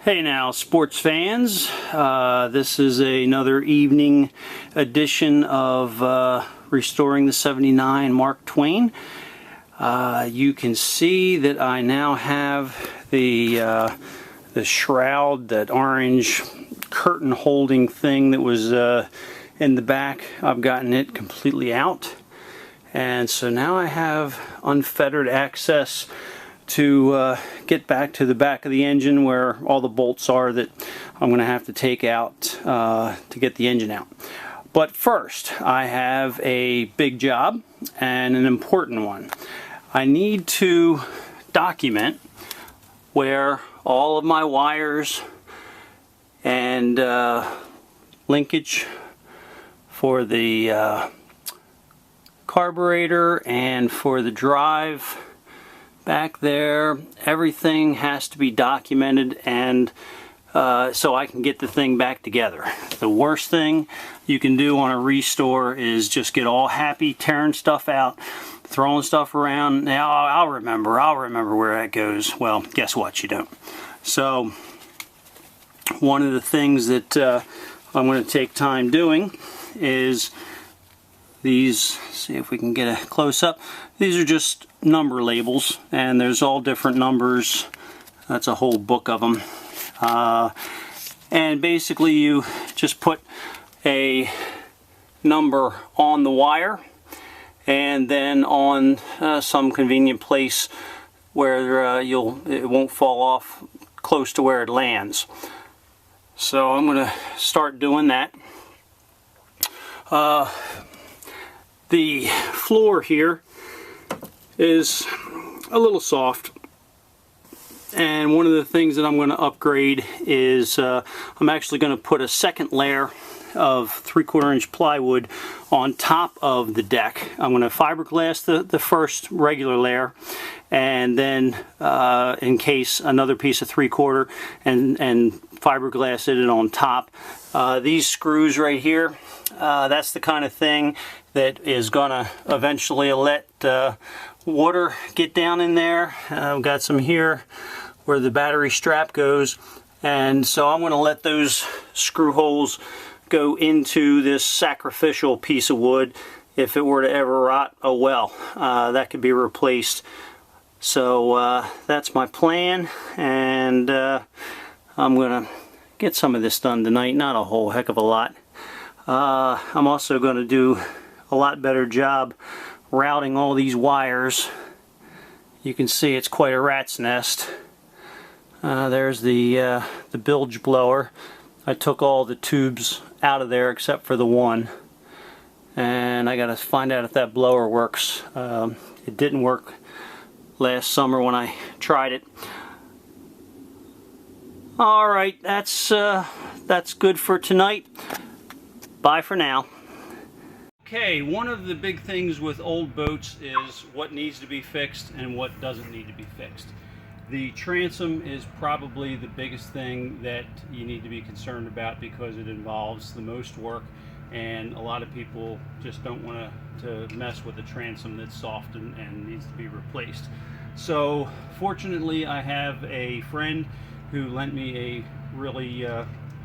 Hey now, sports fans. This is another evening edition of Restoring the 79 Mark Twain. You can see that I now have the shroud, that orange curtain holding thing that was in the back. I've gotten it completely out, and so now I have unfettered access to get back to the back of the engine where all the bolts are that I'm going to have to take out to get the engine out. But first, I have a big job, and an important one. I need to document where all of my wires and linkage for the carburetor and for the drive back there, everything has to be documented, and so I can get the thing back together. The worst thing you can do on a restore is just get all happy tearing stuff out, throwing stuff around. Now I'll remember where that goes. Well, guess what? You don't. So one of the things that I'm going to take time doing is these. See if we can get a close-up. These are just number labels, and there's all different numbers. That's a whole book of them. And basically you just put a number on the wire, and then on some convenient place where it won't fall off close to where it lands. So I'm going to start doing that. The floor here is a little soft, and one of the things that I'm going to upgrade is I'm actually going to put a second layer of 3/4 inch plywood on top of the deck. I'm going to fiberglass the first regular layer, and then encase another piece of 3/4 and fiberglass it on top. These screws right here, that's the kind of thing that is going to eventually let water get down in there. I've got some here where the battery strap goes, and so I'm going to let those screw holes go into this sacrificial piece of wood. If it were to ever rot, oh well, that could be replaced. So that's my plan, and I'm going to get some of this done tonight, not a whole heck of a lot. I'm also going to do a lot better job routing all these wires. You can see it's quite a rat's nest. There's the bilge blower. I took all the tubes out of there except for the one, and I gotta find out if that blower works. It didn't work last summer when I tried it. Alright, that's good for tonight. Bye for now. Okay, one of the big things with old boats is what needs to be fixed and what doesn't need to be fixed. The transom is probably the biggest thing that you need to be concerned about because it involves the most work, and a lot of people just don't want to mess with a transom that's soft and needs to be replaced. So fortunately I have a friend who lent me a really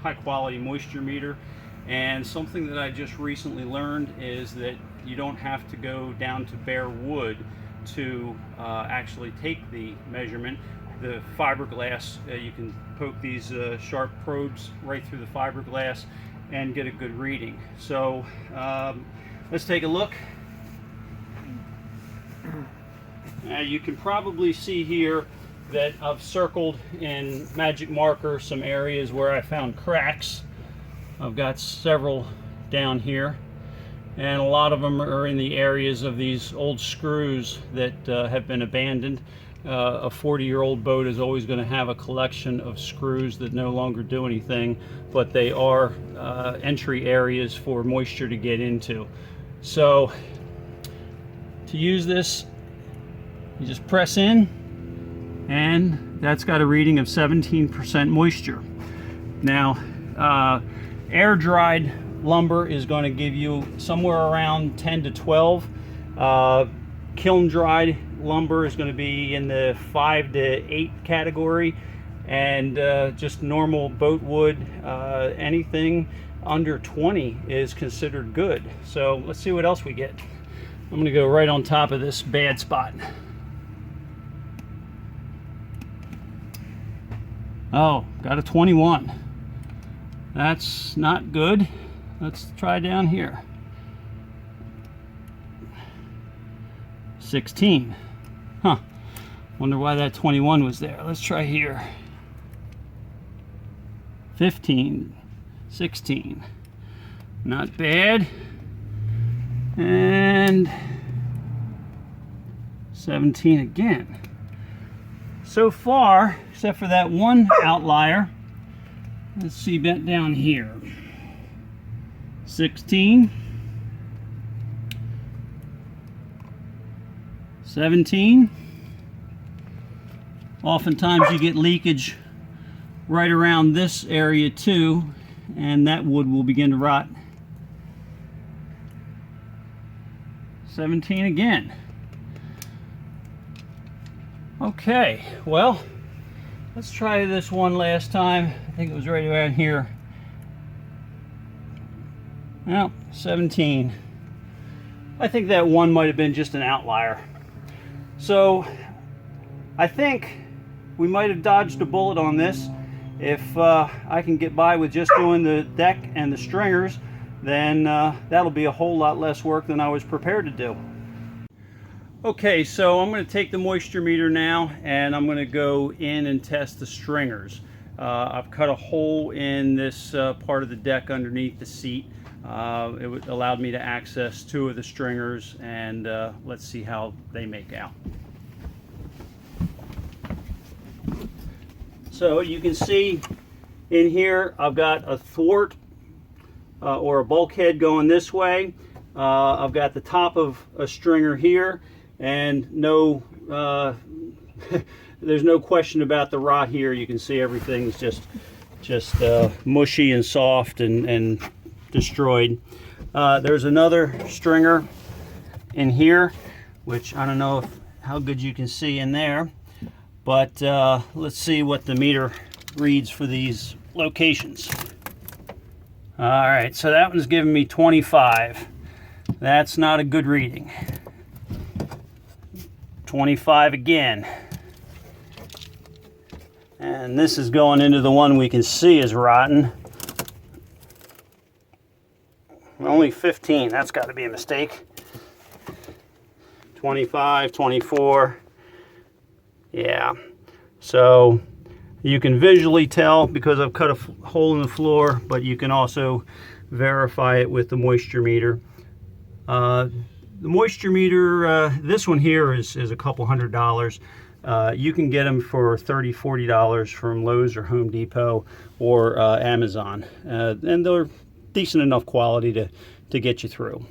high quality moisture meter. And something that I just recently learned is that you don't have to go down to bare wood to actually take the measurement. The fiberglass, you can poke these sharp probes right through the fiberglass and get a good reading. So let's take a look. Now you can probably see here that I've circled in magic marker some areas where I found cracks. I've got several down here, and a lot of them are in the areas of these old screws that have been abandoned. A 40-year-old boat is always going to have a collection of screws that no longer do anything, but they are entry areas for moisture to get into. So to use this, you just press in, and that's got a reading of 17% moisture. Now air dried lumber is going to give you somewhere around 10 to 12. Kiln dried lumber is going to be in the 5 to 8 category. and just normal boat wood, anything under 20 is considered good. So let's see what else we get. I'm going to go right on top of this bad spot. Oh, got a 21. That's not good. Let's try down here. 16. Huh. Wonder why that 21 was there. Let's try here. 15. 16. Not bad. And 17 again. So far, except for that one outlier, let's see, bent down here. 16. 17. Oftentimes you get leakage right around this area too, and that wood will begin to rot. 17 again. Okay, well, let's try this one last time. I think it was right around here. Well, 17. I think that one might have been just an outlier. So I think we might have dodged a bullet on this. If I can get by with just doing the deck and the stringers, then that'll be a whole lot less work than I was prepared to do. Okay, so I'm going to take the moisture meter now, and I'm going to go in and test the stringers. I've cut a hole in this part of the deck underneath the seat. It allowed me to access 2 of the stringers, and let's see how they make out. So you can see in here I've got a thwart or a bulkhead going this way. I've got the top of a stringer here, and no there's no question about the rot here. You can see everything's just mushy and soft and destroyed. There's another stringer in here, which I don't know how good you can see in there, but let's see what the meter reads for these locations. All right, so that one's giving me 25. That's not a good reading. 25 again. And this is going into the one we can see is rotten. Only 15, that's got to be a mistake. 25, 24. Yeah, so you can visually tell because I've cut a hole in the floor, but you can also verify it with the moisture meter. The moisture meter, this one here is a couple $100. You can get them for $30, $40 from Lowe's or Home Depot or Amazon. And they're decent enough quality to get you through.